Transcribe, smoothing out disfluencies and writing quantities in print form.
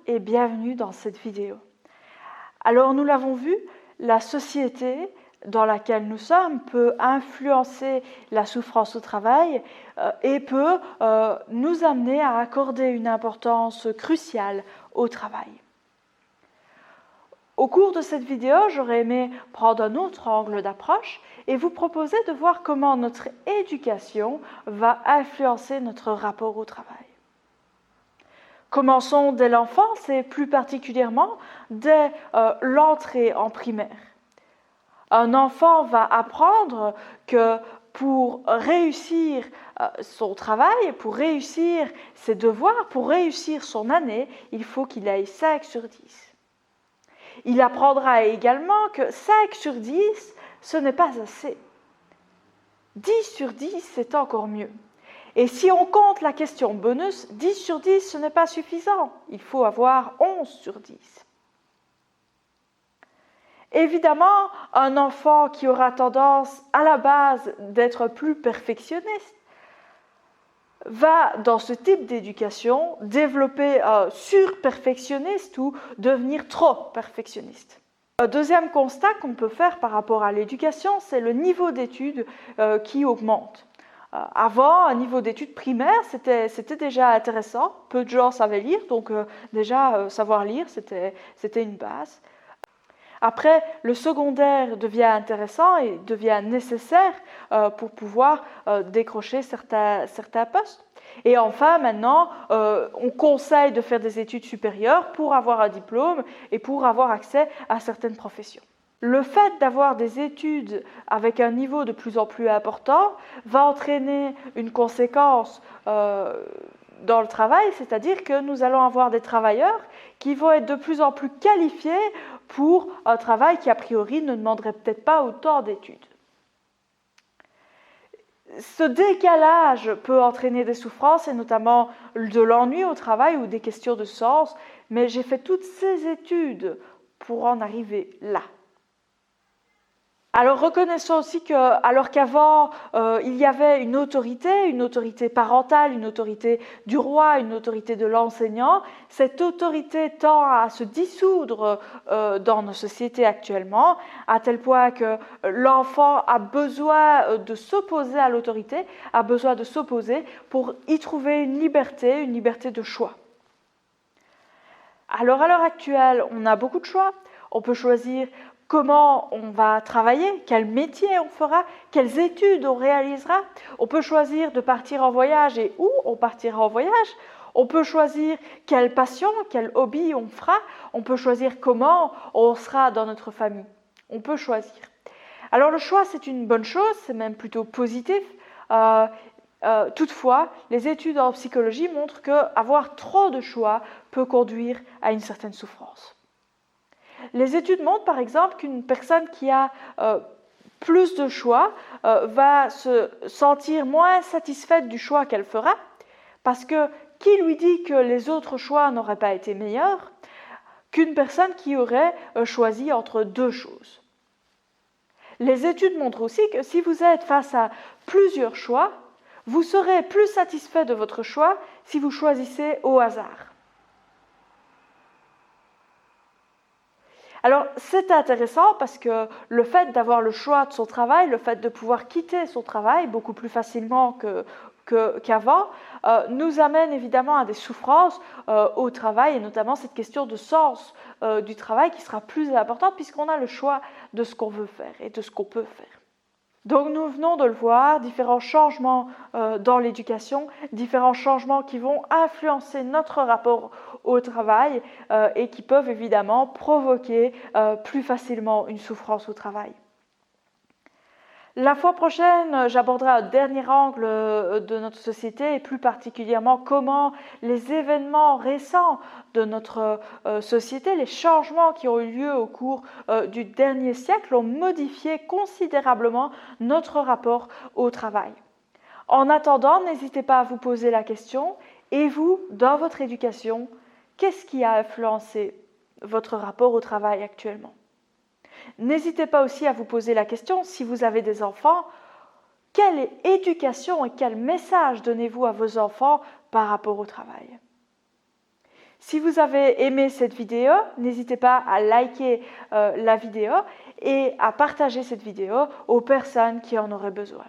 et bienvenue dans cette vidéo. Alors nous l'avons vu, la société dans laquelle nous sommes peut influencer la souffrance au travail et peut nous amener à accorder une importance cruciale au travail. Au cours de cette vidéo, j'aurais aimé prendre un autre angle d'approche et vous proposer de voir comment notre éducation va influencer notre rapport au travail. Commençons dès l'enfance et plus particulièrement dès l'entrée en primaire. Un enfant va apprendre que pour réussir son travail, pour réussir ses devoirs, pour réussir son année, il faut qu'il ait 5 sur 10. Il apprendra également que 5 sur 10, ce n'est pas assez. 10 sur 10, c'est encore mieux. Et si on compte la question bonus, 10 sur 10, ce n'est pas suffisant. Il faut avoir 11 sur 10. Évidemment, un enfant qui aura tendance à la base d'être plus perfectionniste va, dans ce type d'éducation, développer un surperfectionniste ou devenir trop perfectionniste. Un deuxième constat qu'on peut faire par rapport à l'éducation, c'est le niveau d'études qui augmente. Avant, un niveau d'études primaire, c'était déjà intéressant. Peu de gens savaient lire, donc déjà savoir lire, c'était une base. Après, le secondaire devient intéressant et devient nécessaire pour pouvoir décrocher certains postes. Et enfin, maintenant, on conseille de faire des études supérieures pour avoir un diplôme et pour avoir accès à certaines professions. Le fait d'avoir des études avec un niveau de plus en plus important va entraîner une conséquence dans le travail, c'est-à-dire que nous allons avoir des travailleurs qui vont être de plus en plus qualifiés pour un travail qui, a priori, ne demanderait peut-être pas autant d'études. Ce décalage peut entraîner des souffrances, et notamment de l'ennui au travail ou des questions de sens, mais j'ai fait toutes ces études pour en arriver là. Alors reconnaissons aussi que, alors qu'avant il y avait une autorité parentale, une autorité du roi, une autorité de l'enseignant, cette autorité tend à se dissoudre dans nos sociétés actuellement, à tel point que l'enfant a besoin de s'opposer à l'autorité, a besoin de s'opposer pour y trouver une liberté de choix. Alors à l'heure actuelle, on a beaucoup de choix, on peut choisir comment on va travailler, quel métier on fera, quelles études on réalisera. On peut choisir de partir en voyage et où on partira en voyage. On peut choisir quelle passion, quel hobby on fera. On peut choisir comment on sera dans notre famille. On peut choisir. Alors le choix, c'est une bonne chose, c'est même plutôt positif. Toutefois, les études en psychologie montrent qu'avoir trop de choix peut conduire à une certaine souffrance. Les études montrent par exemple qu'une personne qui a plus de choix va se sentir moins satisfaite du choix qu'elle fera, parce que qui lui dit que les autres choix n'auraient pas été meilleurs qu'une personne qui aurait choisi entre deux choses. Les études montrent aussi que si vous êtes face à plusieurs choix, vous serez plus satisfait de votre choix si vous choisissez au hasard. Alors, c'est intéressant parce que le fait d'avoir le choix de son travail, le fait de pouvoir quitter son travail beaucoup plus facilement qu'avant, nous amène évidemment à des souffrances au travail, et notamment cette question de sens du travail qui sera plus importante puisqu'on a le choix de ce qu'on veut faire et de ce qu'on peut faire. Donc nous venons de le voir, différents changements dans l'éducation, différents changements qui vont influencer notre rapport au travail et qui peuvent évidemment provoquer plus facilement une souffrance au travail. La fois prochaine, j'aborderai un dernier angle de notre société et plus particulièrement comment les événements récents de notre société, les changements qui ont eu lieu au cours du dernier siècle ont modifié considérablement notre rapport au travail. En attendant, n'hésitez pas à vous poser la question, et vous, dans votre éducation, qu'est-ce qui a influencé votre rapport au travail actuellement ? N'hésitez pas aussi à vous poser la question, si vous avez des enfants, quelle éducation et quel message donnez-vous à vos enfants par rapport au travail ? Si vous avez aimé cette vidéo, n'hésitez pas à liker la vidéo et à partager cette vidéo aux personnes qui en auraient besoin.